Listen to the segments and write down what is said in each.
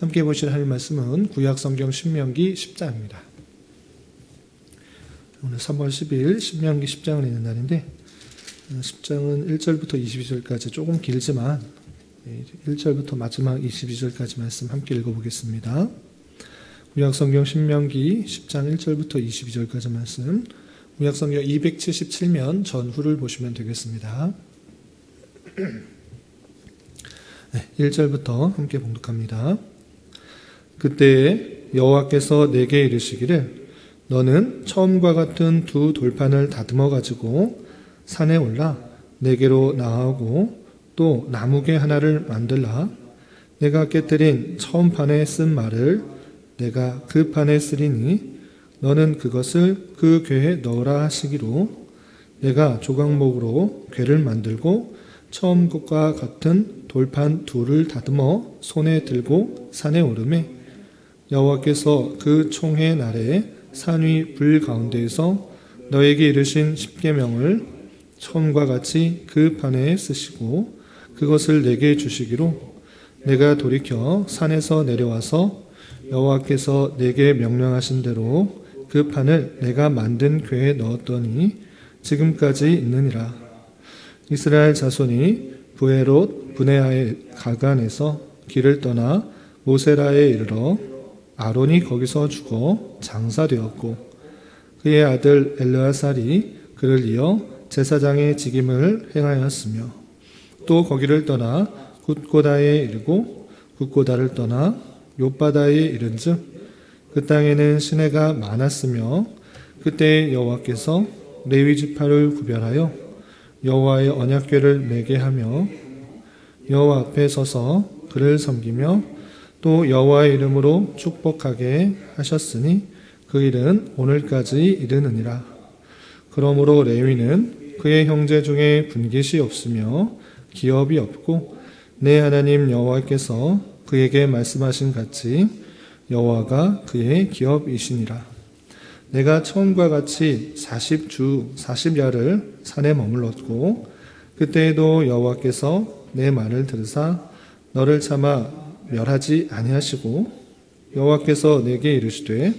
함께 보실 하나님 말씀은 구약성경 신명기 10장입니다. 오늘 3월 10일 신명기 10장을 읽는 날인데 10장은 1절부터 22절까지 조금 길지만 1절부터 마지막 22절까지 말씀 함께 읽어보겠습니다. 구약성경 신명기 10장 1절부터 22절까지 말씀, 구약성경 277면 전후를 보시면 되겠습니다. 1절부터 함께 봉독합니다. 그때에 여호와께서 내게 이르시기를 너는 처음과 같은 두 돌판을 다듬어 가지고 산에 올라 내게로 나아오고 또 나무개 하나를 만들라. 내가 깨뜨린 처음 판에 쓴 말을 내가 그 판에 쓰리니 너는 그것을 그 궤에 넣으라 하시기로 내가 조각목으로 궤를 만들고 처음 것과 같은 돌판 둘을 다듬어 손에 들고 산에 오르매 여호와께서 그 총회 날에 산 위 불 가운데에서 너에게 이르신 십계명을 처음과 같이 그 판에 쓰시고 그것을 내게 주시기로 내가 돌이켜 산에서 내려와서 여호와께서 내게 명령하신 대로 그 판을 내가 만든 궤에 넣었더니 지금까지 있느니라. 이스라엘 자손이 브에롯 브네아의 가간에서 길을 떠나 모세라에 이르러 아론이 거기서 죽어 장사되었고 그의 아들 엘르아살이 그를 이어 제사장의 직임을 행하였으며 또 거기를 떠나 굿고다에 이르고 굿고다를 떠나 욥바다에 이른즉 그 땅에는 시내가 많았으며 그때 여호와께서 레위 지파를 구별하여 여호와의 언약궤를 매게 하며 여호와 앞에 서서 그를 섬기며 또 여호와의 이름으로 축복하게 하셨으니 그 일은 오늘까지 이르느니라. 그러므로 레위는 그의 형제 중에 분깃이 없으며 기업이 없고 내 하나님 여호와께서 그에게 말씀하신 같이 여호와가 그의 기업이시니라. 내가 처음과 같이 40주 40야를 산에 머물렀고 그때에도 여호와께서 내 말을 들으사 너를 차마 멸하지 아니하시고 여호와께서 내게 이르시되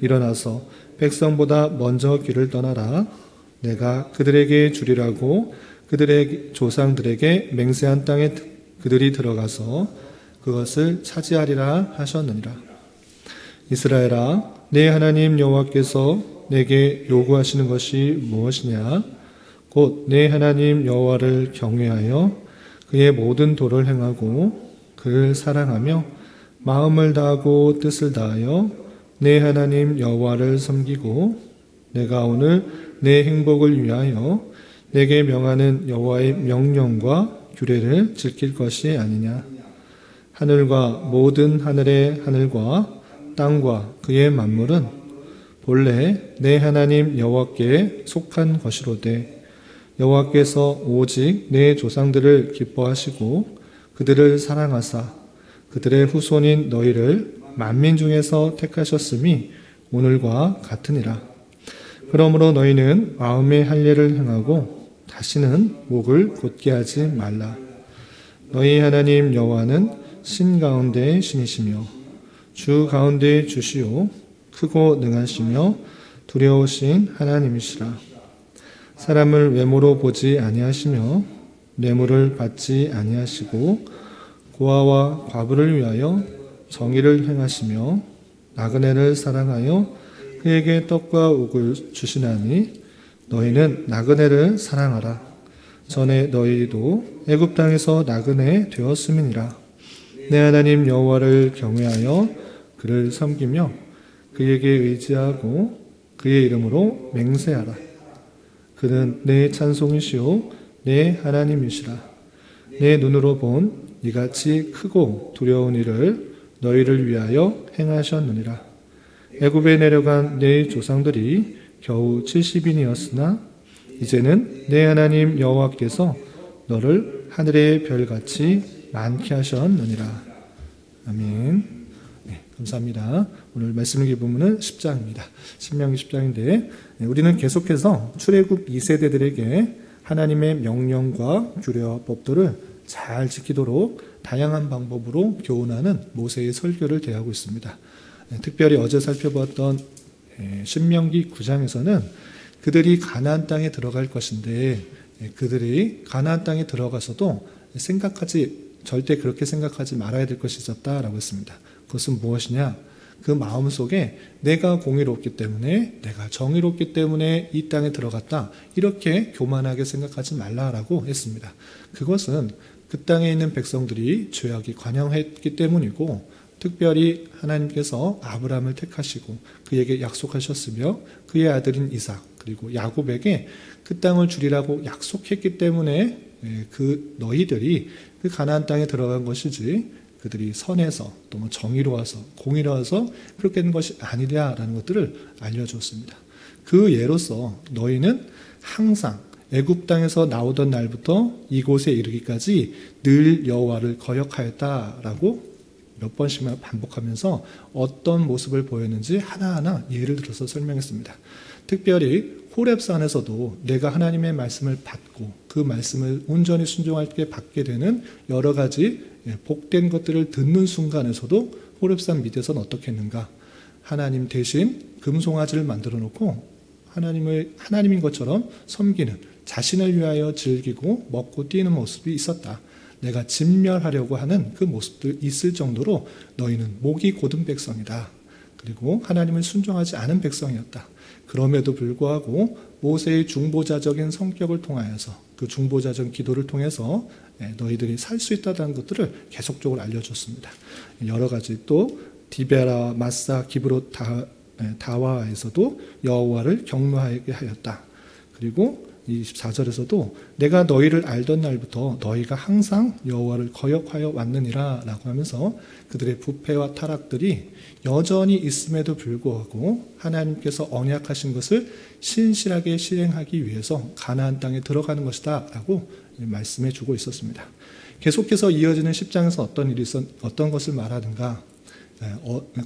일어나서 백성보다 먼저 길을 떠나라. 내가 그들에게 주리라고 그들의 조상들에게 맹세한 땅에 그들이 들어가서 그것을 차지하리라 하셨느니라. 이스라엘아, 내 하나님 여호와께서 내게 요구하시는 것이 무엇이냐? 곧 내 하나님 여호와를 경외하여 그의 모든 도를 행하고 그를 사랑하며 마음을 다하고 뜻을 다하여 내 하나님 여호와를 섬기고 내가 오늘 내 행복을 위하여 내게 명하는 여호와의 명령과 규례를 지킬 것이 아니냐. 하늘과 모든 하늘의 하늘과 땅과 그의 만물은 본래 내 하나님 여호와께 속한 것이로되 여호와께서 오직 내 조상들을 기뻐하시고 그들을 사랑하사 그들의 후손인 너희를 만민 중에서 택하셨음이 오늘과 같으니라. 그러므로 너희는 마음의 할례를 행하고 다시는 목을 곧게 하지 말라. 너희 하나님 여호와는 신 가운데의 신이시며 주 가운데의 주시요 크고 능하시며 두려우신 하나님이시라. 사람을 외모로 보지 아니하시며 뇌물을 받지 아니하시고 고아와 과부를 위하여 정의를 행하시며 나그네를 사랑하여 그에게 떡과 옥을 주시나니 너희는 나그네를 사랑하라. 전에 너희도 애굽 땅에서 나그네 되었음이니라. 내 하나님 여호와를 경외하여 그를 섬기며 그에게 의지하고 그의 이름으로 맹세하라. 그는 내 찬송이시오 내 하나님이시라. 내 눈으로 본 이같이 크고 두려운 일을 너희를 위하여 행하셨느니라. 애굽에 내려간 내 조상들이 겨우 70인이었으나 이제는 내 하나님 여호와께서 너를 하늘의 별같이 많게 하셨느니라. 아멘. 네, 감사합니다. 오늘 말씀 읽기 본문은 10장입니다. 신명기 10장인데 우리는 계속해서 출애굽 2세대들에게 하나님의 명령과 규례와 법도를 잘 지키도록 다양한 방법으로 교훈하는 모세의 설교를 대하고 있습니다. 특별히 어제 살펴봤던 신명기 9장에서는 그들이 가나안 땅에 들어갈 것인데 그들이 가나안 땅에 들어가서도 절대 그렇게 생각하지 말아야 될 것이 있었다라고 했습니다. 그것은 무엇이냐? 그 마음속에 내가 공의롭기 때문에, 내가 정의롭기 때문에 이 땅에 들어갔다, 이렇게 교만하게 생각하지 말라라고 했습니다. 그것은 그 땅에 있는 백성들이 죄악이 관영했기 때문이고, 특별히 하나님께서 아브라함을 택하시고 그에게 약속하셨으며 그의 아들인 이삭 그리고 야곱에게 그 땅을 주리라고 약속했기 때문에 너희들이 그 가나안 땅에 들어간 것이지, 그들이 선해서 또 정의로워서 공의로워서 그렇게 된 것이 아니냐라는 것들을 알려주었습니다. 그 예로서 너희는 항상 애굽 땅에서 나오던 날부터 이곳에 이르기까지 늘 여호와를 거역하였다라고 몇 번씩만 반복하면서 어떤 모습을 보였는지 하나하나 예를 들어서 설명했습니다. 특별히 호렙산에서도 내가 하나님의 말씀을 받고 그 말씀을 온전히 순종할 때 받게 되는 여러 가지 복된 것들을 듣는 순간에서도 호렙산 밑에서는 어떻게 했는가? 하나님 대신 금송아지를 만들어 놓고 하나님인 것처럼 섬기는, 자신을 위하여 즐기고 먹고 뛰는 모습이 있었다. 내가 진멸하려고 하는 그 모습도 있을 정도로 너희는 목이 곧은 백성이다. 그리고 하나님을 순종하지 않은 백성이었다. 그럼에도 불구하고 모세의 중보자적인 성격을 통하여서, 그 중보자적 기도를 통해서 너희들이 살 수 있다는 것들을 계속적으로 알려줬습니다. 여러 가지 또 디베라, 마사, 기브롯 다와에서도 여호와를 경노하게 하였다. 그리고 24절에서도 내가 너희를 알던 날부터 너희가 항상 여호와를 거역하여 왔느니라 라고 하면서 그들의 부패와 타락들이 여전히 있음에도 불구하고 하나님께서 언약하신 것을 신실하게 실행하기 위해서 가나안 땅에 들어가는 것이다 라고 말씀해 주고 있었습니다. 계속해서 이어지는 10장에서 어떤 것을 말하는가?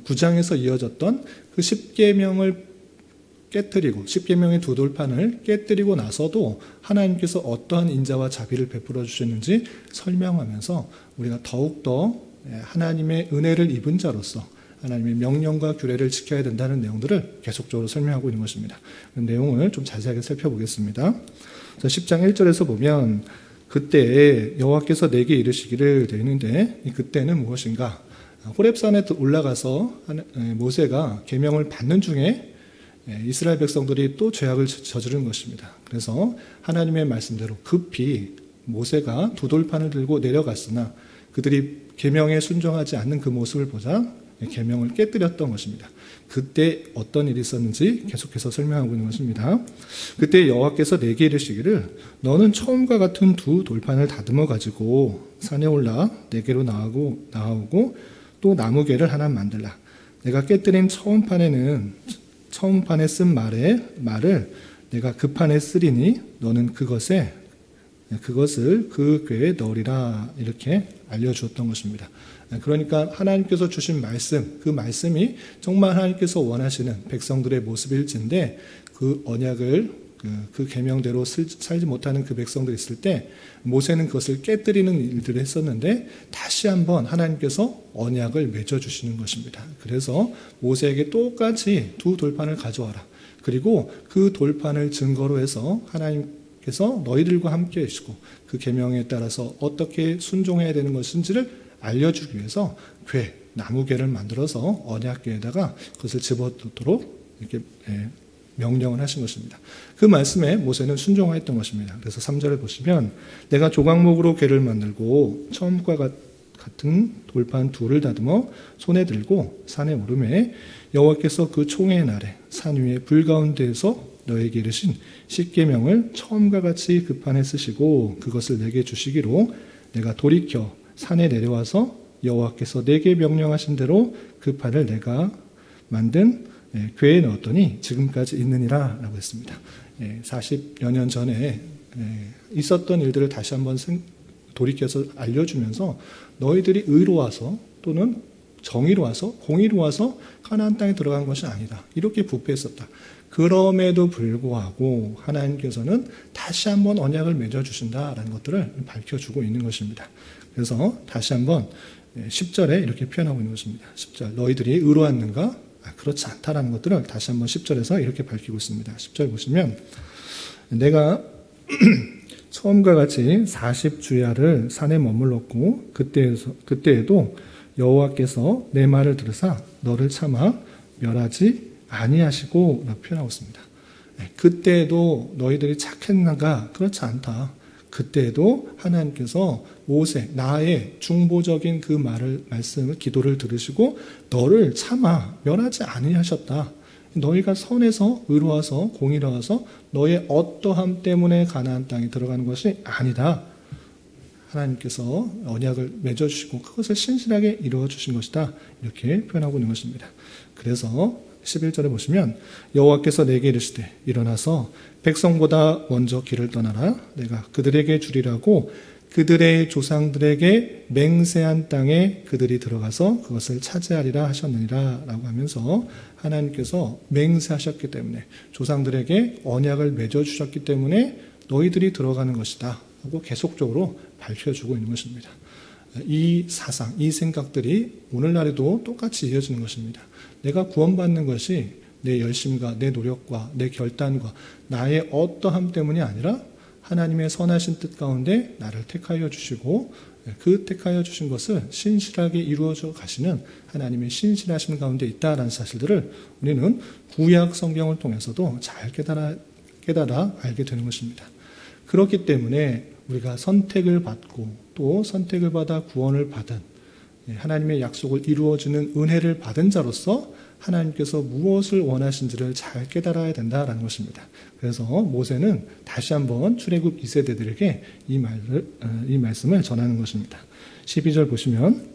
9장에서 이어졌던 그 10계명을 깨뜨리고 10계명의 두 돌판을 깨뜨리고 나서도 하나님께서 어떠한 인자와 자비를 베풀어 주셨는지 설명하면서 우리가 더욱더 하나님의 은혜를 입은 자로서 하나님의 명령과 규례를 지켜야 된다는 내용들을 계속적으로 설명하고 있는 것입니다. 그 내용을 좀 자세하게 살펴보겠습니다. 10장 1절에서 보면 그때 여호와께서 내게 이르시기를 되어 있는데, 이 그때는 무엇인가? 호렙산에 올라가서 모세가 계명을 받는 중에 이스라엘 백성들이 또 죄악을 저지른 것입니다. 그래서 하나님의 말씀대로 급히 모세가 두 돌판을 들고 내려갔으나 그들이 계명에 순종하지 않는 그 모습을 보자 계명을 깨뜨렸던 것입니다. 그때 어떤 일이 있었는지 계속해서 설명하고 있는 것입니다. 그때 여호와께서 내게 이르시기를 너는 처음과 같은 두 돌판을 다듬어 가지고 산에 올라 내게로 나오고 또 나무개를 하나 만들라. 내가 깨뜨린 처음 판에 쓴 말을 내가 그 판에 쓰리니 너는 그것을 그 궤에 넣으리라, 이렇게 알려주었던 것입니다. 그러니까 하나님께서 주신 말씀, 그 말씀이 정말 하나님께서 원하시는 백성들의 모습일진데 그 언약을 그 계명대로 살지 못하는 그 백성들이 있을 때 모세는 그것을 깨뜨리는 일들을 했었는데 다시 한번 하나님께서 언약을 맺어주시는 것입니다. 그래서 모세에게 똑같이 두 돌판을 가져와라. 그리고 그 돌판을 증거로 해서 하나님께서 너희들과 함께 하시고 그 계명에 따라서 어떻게 순종해야 되는 것인지를 알려주기 위해서 나무궤를 만들어서 언약궤에다가 그것을 집어넣도록 이렇게 명령을 하신 것입니다. 그 말씀에 모세는 순종하였던 것입니다. 그래서 3절을 보시면 내가 조각목으로 궤를 만들고 처음과 같은 돌판 둘을 다듬어 손에 들고 산에 오르매 여호와께서 그 총회의 날에 산 위에 불 가운데에서 너에게 이르신 10계명을 처음과 같이 그 판에 쓰시고 그것을 내게 주시기로 내가 돌이켜 산에 내려와서 여호와께서 내게 명령하신 대로 그 판을 내가 만든 궤에 넣었더니 지금까지 있느니라 라고 했습니다. 40여 년 전에 있었던 일들을 다시 한번 돌이켜서 알려주면서 너희들이 의로워서 또는 정의로워서 공의로워서 가나안 땅에 들어간 것이 아니다. 이렇게 부패했었다. 그럼에도 불구하고 하나님께서는 다시 한번 언약을 맺어주신다라는 것들을 밝혀주고 있는 것입니다. 그래서 다시 한번 10절에 이렇게 표현하고 있는 것입니다. 10절, 너희들이 의로웠는가? 그렇지 않다라는 것들을 다시 한번 10절에서 이렇게 밝히고 있습니다. 10절 보시면 내가 처음과 같이 40주야를 산에 머물렀고 그때에도 여호와께서 내 말을 들으사 너를 참아 멸하지 아니하시고 라고 표현하고 있습니다. 그때에도 너희들이 착했는가? 그렇지 않다. 그때에도 하나님께서 모세, 나의 중보적인 그 말씀을, 기도를 들으시고 너를 참아 멸하지 아니하셨다. 너희가 선해서 의로워서 공의로워서 너의 어떠함 때문에 가나안 땅에 들어가는 것이 아니다. 하나님께서 언약을 맺어주시고 그것을 신실하게 이루어주신 것이다. 이렇게 표현하고 있는 것입니다. 그래서 11절에 보시면 여호와께서 내게 이르시되 일어나서 백성보다 먼저 길을 떠나라. 내가 그들에게 주리라고 그들의 조상들에게 맹세한 땅에 그들이 들어가서 그것을 차지하리라 하셨느니라 라고 하면서 하나님께서 맹세하셨기 때문에 조상들에게 언약을 맺어주셨기 때문에 너희들이 들어가는 것이다 하고 계속적으로 밝혀주고 있는 것입니다. 이 사상, 이 생각들이 오늘날에도 똑같이 이어지는 것입니다. 내가 구원받는 것이 내 열심과 내 노력과 내 결단과 나의 어떠함 때문이 아니라 하나님의 선하신 뜻 가운데 나를 택하여 주시고 그 택하여 주신 것을 신실하게 이루어져 가시는 하나님의 신실하심 가운데 있다라는 사실들을 우리는 구약 성경을 통해서도 잘 깨달아 알게 되는 것입니다. 그렇기 때문에 우리가 선택을 받고 또 선택을 받아 구원을 받은 하나님의 약속을 이루어주는 은혜를 받은 자로서 하나님께서 무엇을 원하신지를 잘 깨달아야 된다라는 것입니다. 그래서 모세는 다시 한번 출애굽 2세대들에게 이 말씀을 전하는 것입니다. 12절 보시면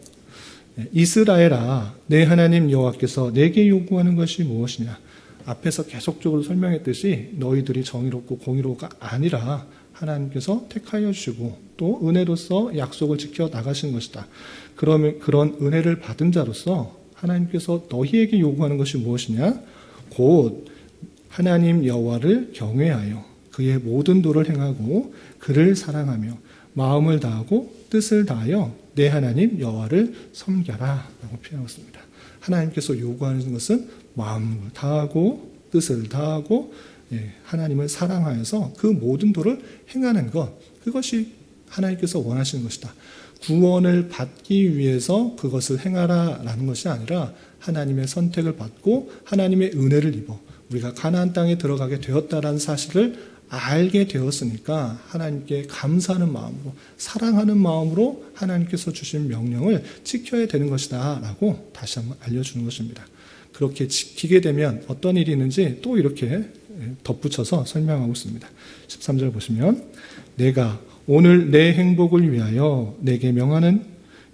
이스라엘아 내 하나님 여호와께서 내게 요구하는 것이 무엇이냐. 앞에서 계속적으로 설명했듯이 너희들이 정의롭고 공의로가 아니라 하나님께서 택하여 주시고 또 은혜로서 약속을 지켜 나가신 것이다. 그러면 그런 은혜를 받은 자로서 하나님께서 너희에게 요구하는 것이 무엇이냐? 곧 하나님 여호와를 경외하여 그의 모든 도를 행하고 그를 사랑하며 마음을 다하고 뜻을 다하여 내 하나님 여호와를 섬겨라 라고 표현하고 있습니다. 하나님께서 요구하는 것은 마음을 다하고 뜻을 다하고 하나님을 사랑하여서 그 모든 도를 행하는 것, 그것이 하나님께서 원하시는 것이다. 구원을 받기 위해서 그것을 행하라라는 것이 아니라 하나님의 선택을 받고 하나님의 은혜를 입어 우리가 가나안 땅에 들어가게 되었다라는 사실을 알게 되었으니까 하나님께 감사하는 마음으로 사랑하는 마음으로 하나님께서 주신 명령을 지켜야 되는 것이다 라고 다시 한번 알려주는 것입니다. 그렇게 지키게 되면 어떤 일이 있는지 또 이렇게 덧붙여서 설명하고 있습니다. 13절 보시면 내가 오늘 내 행복을 위하여 내게 명하는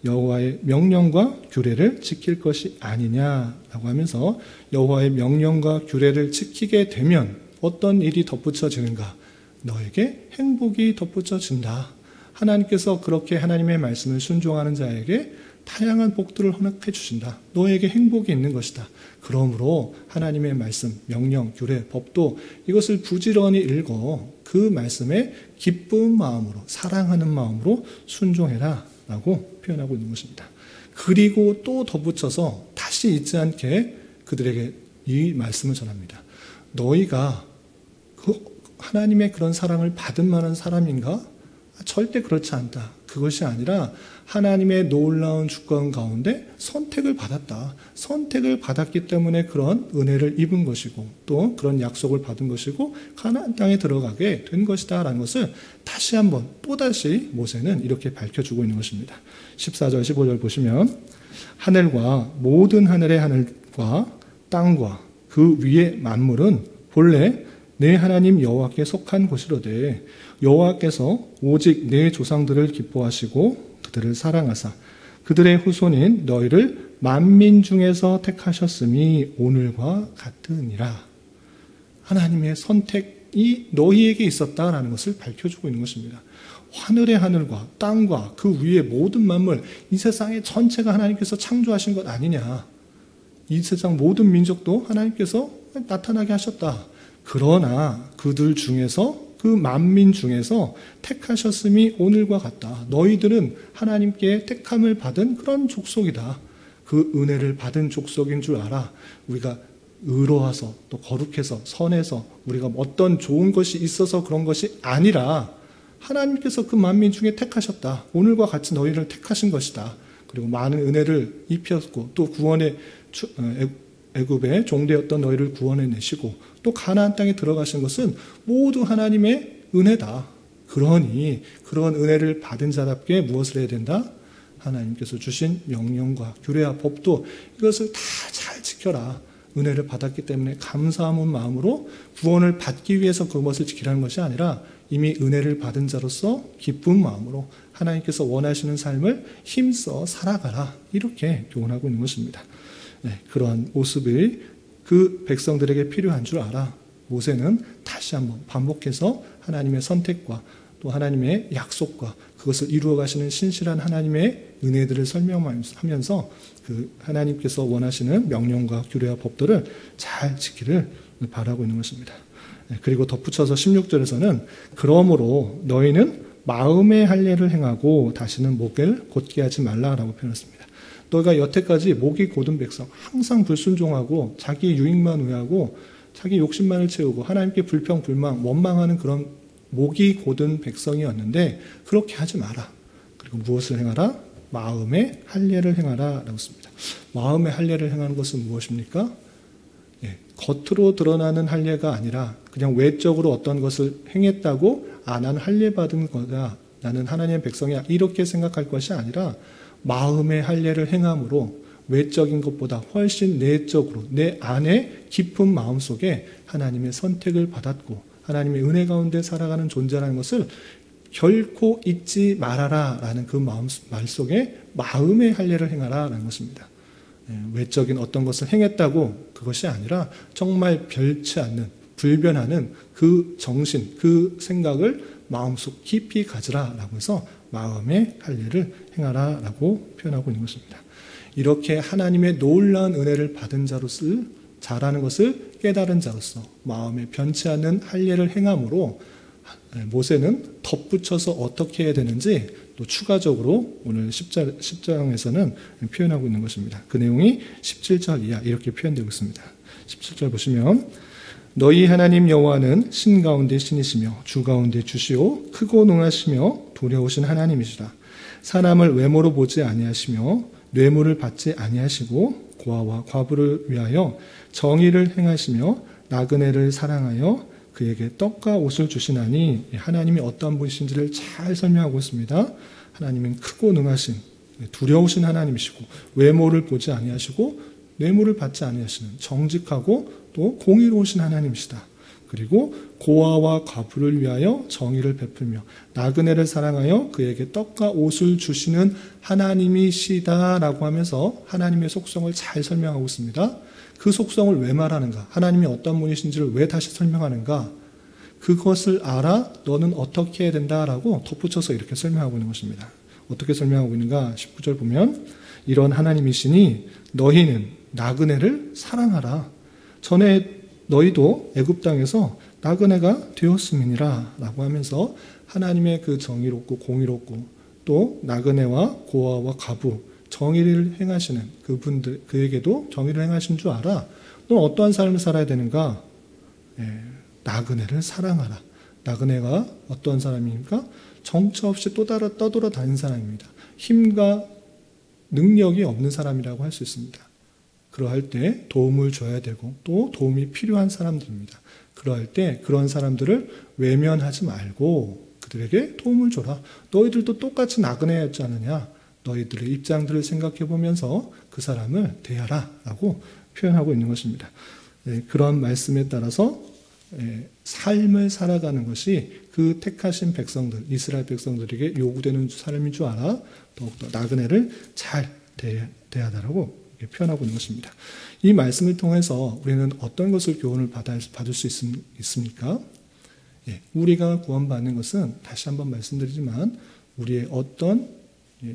여호와의 명령과 규례를 지킬 것이 아니냐라고 하면서 여호와의 명령과 규례를 지키게 되면 어떤 일이 덧붙여지는가? 너에게 행복이 덧붙여진다. 하나님께서 그렇게 하나님의 말씀을 순종하는 자에게 다양한 복들을 허락해 주신다. 너에게 행복이 있는 것이다. 그러므로 하나님의 말씀, 명령, 규례, 법도 이것을 부지런히 읽어 그 말씀에 기쁜 마음으로 사랑하는 마음으로 순종해라 라고 표현하고 있는 것입니다. 그리고 또 덧붙여서 다시 잊지 않게 그들에게 이 말씀을 전합니다. 너희가 하나님의 그런 사랑을 받을 만한 사람인가? 절대 그렇지 않다. 그것이 아니라 하나님의 놀라운 주권 가운데 선택을 받았다. 선택을 받았기 때문에 그런 은혜를 입은 것이고 또 그런 약속을 받은 것이고 가나안 땅에 들어가게 된 것이다 라는 것을 다시 한번 또다시 모세는 이렇게 밝혀주고 있는 것입니다. 14절 15절 보시면 하늘과 모든 하늘의 하늘과 땅과 그 위의 만물은 본래 내 하나님 여호와께 속한 곳이로되 여호와께서 오직 내 조상들을 기뻐하시고 그들을 사랑하사 그들의 후손인 너희를 만민 중에서 택하셨음이 오늘과 같으니라. 하나님의 선택이 너희에게 있었다라는 것을 밝혀주고 있는 것입니다. 하늘의 하늘과 땅과 그 위의 모든 만물, 이 세상의 전체가 하나님께서 창조하신 것 아니냐. 이 세상 모든 민족도 하나님께서 나타나게 하셨다. 그러나 그들 중에서, 그 만민 중에서 택하셨음이 오늘과 같다. 너희들은 하나님께 택함을 받은 그런 족속이다. 그 은혜를 받은 족속인 줄 알아. 우리가 의로워서 또 거룩해서 선해서 우리가 어떤 좋은 것이 있어서 그런 것이 아니라 하나님께서 그 만민 중에 택하셨다. 오늘과 같이 너희를 택하신 것이다. 그리고 많은 은혜를 입혔고 또 구원의 애굽의 종되었던 너희를 구원해내시고 또 가나안 땅에 들어가신 것은 모두 하나님의 은혜다. 그러니 그런 은혜를 받은 자답게 무엇을 해야 된다? 하나님께서 주신 명령과 규례와 법도 이것을 다 잘 지켜라. 은혜를 받았기 때문에 감사한 마음으로 구원을 받기 위해서 그것을 지키라는 것이 아니라 이미 은혜를 받은 자로서 기쁜 마음으로 하나님께서 원하시는 삶을 힘써 살아가라. 이렇게 교훈하고 있는 것입니다. 네, 그러한 모습이 그 백성들에게 필요한 줄 알아. 모세는 다시 한번 반복해서 하나님의 선택과 또 하나님의 약속과 그것을 이루어 가시는 신실한 하나님의 은혜들을 설명하면서 그 하나님께서 원하시는 명령과 규례와 법들을 잘 지키를 바라고 있는 것입니다. 그리고 덧붙여서 16절에서는 그러므로 너희는 마음의 할례를 행하고 다시는 목을 곧게 하지 말라라고 표현했습니다. 너희가 여태까지 목이 곧은 백성, 항상 불순종하고 자기 유익만 위하고 자기 욕심만을 채우고 하나님께 불평, 불망, 원망하는 그런 목이 곧은 백성이었는데 그렇게 하지 마라. 그리고 무엇을 행하라? 마음의 할례를 행하라 라고 했습니다. 마음의 할례를 행하는 것은 무엇입니까? 겉으로 드러나는 할례가 아니라 그냥 외적으로 어떤 것을 행했다고 나는 할례 받은 거다. 나는 하나님의 백성이야. 이렇게 생각할 것이 아니라 마음의 할례를 행함으로 외적인 것보다 훨씬 내적으로 내 안에 깊은 마음속에 하나님의 선택을 받았고 하나님의 은혜 가운데 살아가는 존재라는 것을 결코 잊지 말아라 라는 그 말 속에 마음의 할례를 행하라 라는 것입니다. 외적인 어떤 것을 행했다고 그것이 아니라 정말 별치 않는 불변하는 그 정신, 그 생각을 마음속 깊이 가지라 라고 해서 마음의 할례를 행하라 라고 표현하고 있는 것입니다. 이렇게 하나님의 놀라운 은혜를 받은 자로서 자라는 것을 깨달은 자로서 마음에 변치 않는 할례를 행함으로 모세는 덧붙여서 어떻게 해야 되는지 또 추가적으로 오늘 10장에서는 표현하고 있는 것입니다. 그 내용이 17절 이하 이렇게 표현되고 있습니다. 17절 보시면 너희 하나님 여호와는 신 가운데 신이시며 주 가운데 주시오 크고 능하시며 두려우신 하나님이시라. 사람을 외모로 보지 아니하시며 뇌물을 받지 아니하시고 고아와 과부를 위하여 정의를 행하시며 나그네를 사랑하여 그에게 떡과 옷을 주시나니 하나님이 어떠한 분이신지를 잘 설명하고 있습니다. 하나님은 크고 능하신 두려우신 하나님이시고 외모를 보지 아니하시고 뇌물을 받지 아니하시는 정직하고 또 공의로우신 하나님이시다. 그리고 고아와 과부를 위하여 정의를 베풀며 나그네를 사랑하여 그에게 떡과 옷을 주시는 하나님이시다라고 하면서 하나님의 속성을 잘 설명하고 있습니다. 그 속성을 왜 말하는가? 하나님이 어떤 분이신지를 왜 다시 설명하는가? 그것을 알아 너는 어떻게 해야 된다라고 덧붙여서 이렇게 설명하고 있는 것입니다. 어떻게 설명하고 있는가? 19절 보면 이런 하나님이시니 너희는 나그네를 사랑하라. 전에 너희도 애굽 땅에서 나그네가 되었음이니라 라고 하면서 하나님의 그 정의롭고 공의롭고 또 나그네와 고아와 과부 정의를 행하시는 그분들 그에게도 정의를 행하신 줄 알아. 넌 어떠한 삶을 살아야 되는가? 나그네를 사랑하라. 나그네가 어떠한 사람입니까? 정처 없이 떠돌아 다니는 사람입니다. 힘과 능력이 없는 사람이라고 할 수 있습니다. 그러할 때 도움을 줘야 되고 또 도움이 필요한 사람들입니다. 그러할 때 그런 사람들을 외면하지 말고 그들에게 도움을 줘라. 너희들도 똑같이 나그네였지 않느냐. 너희들의 입장들을 생각해 보면서 그 사람을 대하라 라고 표현하고 있는 것입니다. 그런 말씀에 따라서 삶을 살아가는 것이 그 택하신 백성들, 이스라엘 백성들에게 요구되는 삶인 줄 알아 더욱더 나그네를 잘 대하다라고 표현하고 있는 것입니다. 이 말씀을 통해서 우리는 어떤 것을 교훈을 받을 수 있습니까? 우리가 구원받는 것은 다시 한번 말씀드리지만 우리의 어떤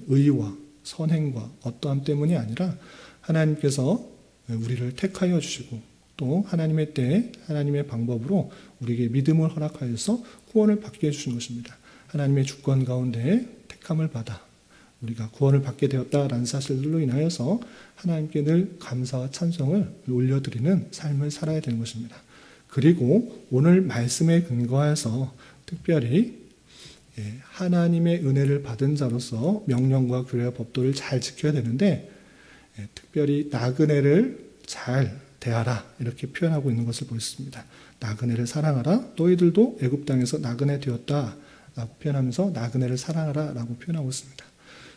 의와 선행과 어떠함 때문이 아니라 하나님께서 우리를 택하여 주시고 또 하나님의 때에 하나님의 방법으로 우리에게 믿음을 허락하여서 구원을 받게 해주신 것입니다. 하나님의 주권 가운데 택함을 받아 우리가 구원을 받게 되었다라는 사실들로 인하여서 하나님께 늘 감사와 찬송을 올려드리는 삶을 살아야 되는 것입니다. 그리고 오늘 말씀에 근거하여서 특별히 하나님의 은혜를 받은 자로서 명령과 규례와 법도를 잘 지켜야 되는데 특별히 나그네를 잘 대하라 이렇게 표현하고 있는 것을 보였습니다. 나그네를 사랑하라. 너희들도 애굽 땅에서 나그네 되었다 라고 표현하면서 나그네를 사랑하라 라고 표현하고 있습니다.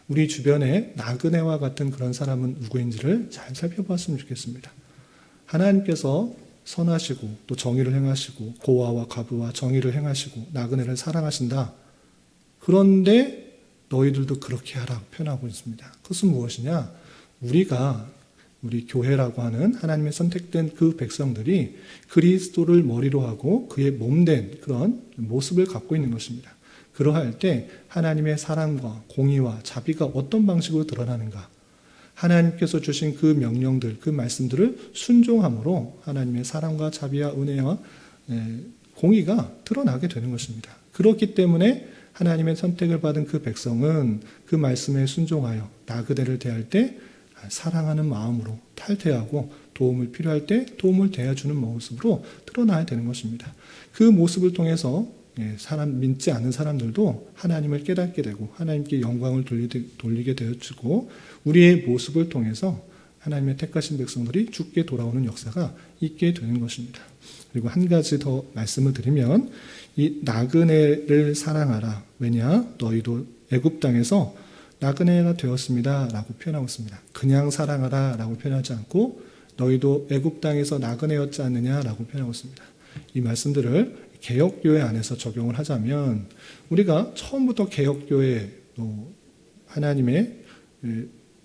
우리 주변에 나그네와 같은 그런 사람은 누구인지를 잘 살펴봤으면 좋겠습니다. 하나님께서 선하시고 또 정의를 행하시고 고아와 과부와 정의를 행하시고 나그네를 사랑하신다. 그런데 너희들도 그렇게 하라고 표현하고 있습니다. 그것은 무엇이냐? 우리 교회라고 하는 하나님의 선택된 그 백성들이 그리스도를 머리로 하고 그의 몸된 그런 모습을 갖고 있는 것입니다. 그러할 때 하나님의 사랑과 공의와 자비가 어떤 방식으로 드러나는가? 하나님께서 주신 그 명령들, 그 말씀들을 순종함으로 하나님의 사랑과 자비와 은혜와 공의가 드러나게 되는 것입니다. 그렇기 때문에 하나님의 선택을 받은 그 백성은 그 말씀에 순종하여 나그네를 대할 때 사랑하는 마음으로 탈퇴하고 도움을 필요할 때 도움을 대해주는 모습으로 드러나야 되는 것입니다. 그 모습을 통해서 믿지 않는 사람들도 하나님을 깨닫게 되고 하나님께 영광을 돌리게 되어지고 우리의 모습을 통해서 하나님의 택하신 백성들이 주께 돌아오는 역사가 있게 되는 것입니다. 그리고 한 가지 더 말씀을 드리면 이 나그네를 사랑하라. 왜냐? 너희도 애굽 땅에서 나그네가 되었습니다 라고 표현하고 있습니다. 그냥 사랑하라 라고 표현하지 않고 너희도 애굽 땅에서 나그네였지 않느냐 라고 표현하고 있습니다. 이 말씀들을 개혁교회 안에서 적용을 하자면 우리가 처음부터 개혁교회 하나님의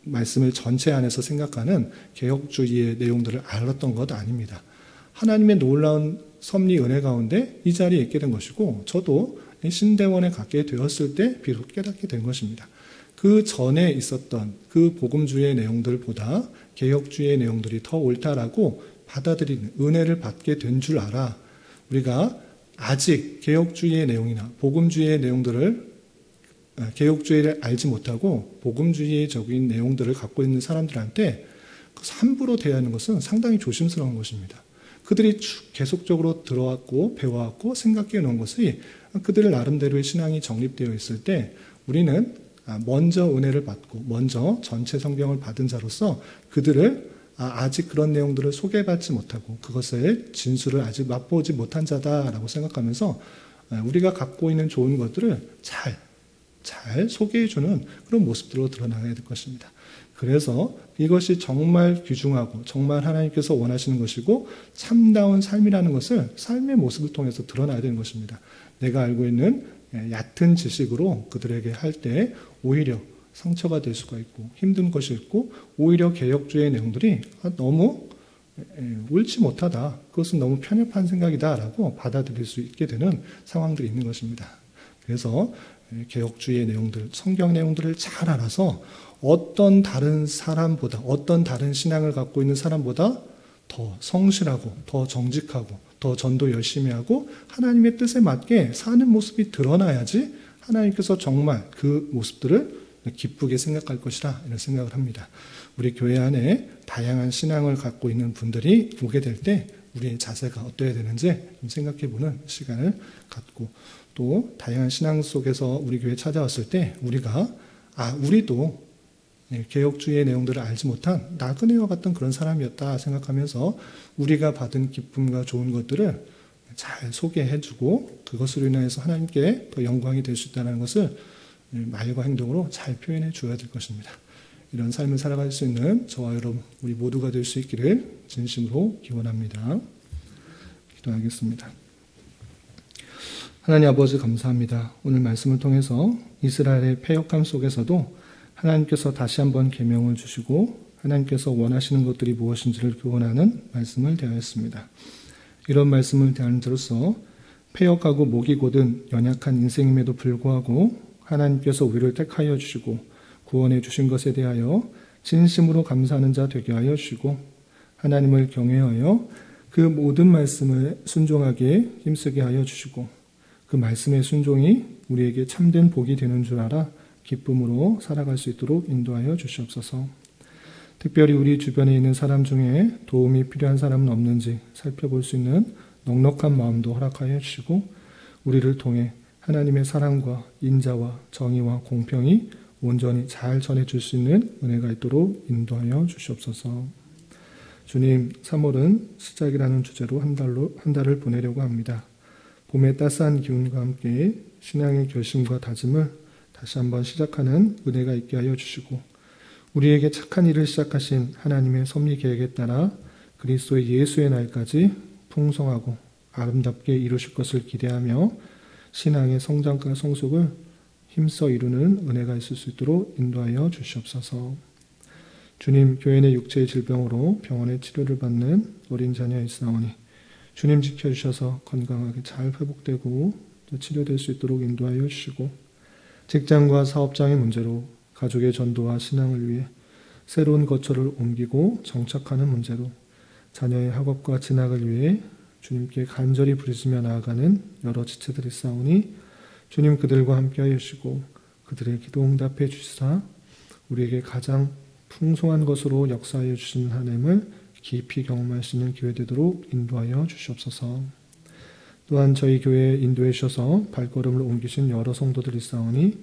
말씀을 전체 안에서 생각하는 개혁주의의 내용들을 알았던 것 아닙니다. 하나님의 놀라운 섭리 은혜 가운데 이 자리에 있게 된 것이고 저도 신대원에 갖게 되었을 때 비록 깨닫게 된 것입니다. 그 전에 있었던 그 복음주의의 내용들보다 개혁주의의 내용들이 더 옳다라고 받아들이는 은혜를 받게 된 줄 알아. 우리가 아직 개혁주의의 내용이나 복음주의의 내용들을 개혁주의를 알지 못하고 복음주의적인 내용들을 갖고 있는 사람들한테 함부로 대하는 것은 상당히 조심스러운 것입니다. 그들이 계속적으로 들어왔고 배워왔고 생각해 놓은 것이 그들의 나름대로의 신앙이 정립되어 있을 때 우리는 먼저 은혜를 받고 먼저 전체 성경을 받은 자로서 그들을 아직 그런 내용들을 소개받지 못하고 그것의 진수를 아직 맛보지 못한 자다라고 생각하면서 우리가 갖고 있는 좋은 것들을 잘 소개해주는 그런 모습들로 드러나야 될 것입니다. 그래서 이것이 정말 귀중하고 정말 하나님께서 원하시는 것이고 참다운 삶이라는 것을 삶의 모습을 통해서 드러나야 되는 것입니다. 내가 알고 있는 얕은 지식으로 그들에게 할 때 오히려 상처가 될 수가 있고 힘든 것이 있고 오히려 개혁주의 내용들이 너무 옳지 못하다. 그것은 너무 편협한 생각이다 라고 받아들일 수 있게 되는 상황들이 있는 것입니다. 그래서 개혁주의의 내용들, 성경 내용들을 잘 알아서 어떤 다른 사람보다 어떤 다른 신앙을 갖고 있는 사람보다 더 성실하고 더 정직하고 더 전도 열심히 하고 하나님의 뜻에 맞게 사는 모습이 드러나야지 하나님께서 정말 그 모습들을 기쁘게 생각할 것이라 이런 생각을 합니다. 우리 교회 안에 다양한 신앙을 갖고 있는 분들이 오게 될 때 우리의 자세가 어떠해야 되는지 좀 생각해보는 시간을 갖고 또 다양한 신앙 속에서 우리 교회에 찾아왔을 때 우리도 개혁주의의 내용들을 알지 못한 나그네와 같은 그런 사람이었다 생각하면서 우리가 받은 기쁨과 좋은 것들을 잘 소개해주고 그것으로 인해서 하나님께 더 영광이 될 수 있다는 것을 말과 행동으로 잘 표현해 줘야 될 것입니다. 이런 삶을 살아갈 수 있는 저와 여러분 우리 모두가 될 수 있기를 진심으로 기원합니다. 기도하겠습니다. 하나님 아버지 감사합니다. 오늘 말씀을 통해서 이스라엘의 패역함 속에서도 하나님께서 다시 한번 계명을 주시고 하나님께서 원하시는 것들이 무엇인지를 교훈하는 말씀을 대하였습니다. 이런 말씀을 대하는 들로서 폐역하고 목이 곧은 연약한 인생임에도 불구하고 하나님께서 우리를 택하여 주시고 구원해 주신 것에 대하여 진심으로 감사하는 자 되게 하여 주시고 하나님을 경외하여 그 모든 말씀을 순종하게 힘쓰게 하여 주시고 그 말씀의 순종이 우리에게 참된 복이 되는 줄 알아 기쁨으로 살아갈 수 있도록 인도하여 주시옵소서. 특별히 우리 주변에 있는 사람 중에 도움이 필요한 사람은 없는지 살펴볼 수 있는 넉넉한 마음도 허락하여 주시고 우리를 통해 하나님의 사랑과 인자와 정의와 공평이 온전히 잘 전해줄 수 있는 은혜가 있도록 인도하여 주시옵소서. 주님, 3월은 시작이라는 주제로 한 달을 보내려고 합니다. 봄의 따스한 기운과 함께 신앙의 결심과 다짐을 다시 한번 시작하는 은혜가 있게 하여 주시고 우리에게 착한 일을 시작하신 하나님의 섭리 계획에 따라 그리스도의 예수의 날까지 풍성하고 아름답게 이루실 것을 기대하며 신앙의 성장과 성숙을 힘써 이루는 은혜가 있을 수 있도록 인도하여 주시옵소서. 주님, 교회 내 육체의 질병으로 병원에 치료를 받는 어린 자녀의 있사오니 주님 지켜주셔서 건강하게 잘 회복되고 또 치료될 수 있도록 인도하여 주시고 직장과 사업장의 문제로 가족의 전도와 신앙을 위해 새로운 거처를 옮기고 정착하는 문제로 자녀의 학업과 진학을 위해 주님께 간절히 부르짖으며 나아가는 여러 지체들이 있사오니 주님 그들과 함께하여 주시고 그들의 기도 응답해 주시사 우리에게 가장 풍성한 것으로 역사하여 주시는 하나님을 깊이 경험할 수 있는 기회 되도록 인도하여 주시옵소서. 또한 저희 교회에 인도해 주셔서 발걸음을 옮기신 여러 성도들이 있사오니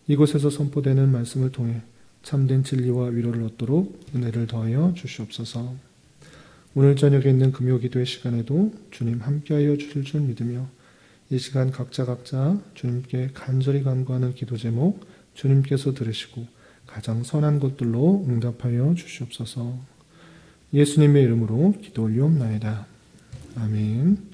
이곳에서 선포되는 말씀을 통해 참된 진리와 위로를 얻도록 은혜를 더하여 주시옵소서. 오늘 저녁에 있는 금요 기도의 시간에도 주님 함께하여 주실 줄 믿으며 이 시간 각자 주님께 간절히 간구하는 기도 제목 주님께서 들으시고 가장 선한 것들로 응답하여 주시옵소서. 예수님의 이름으로 기도 올리옵나이다. 아멘.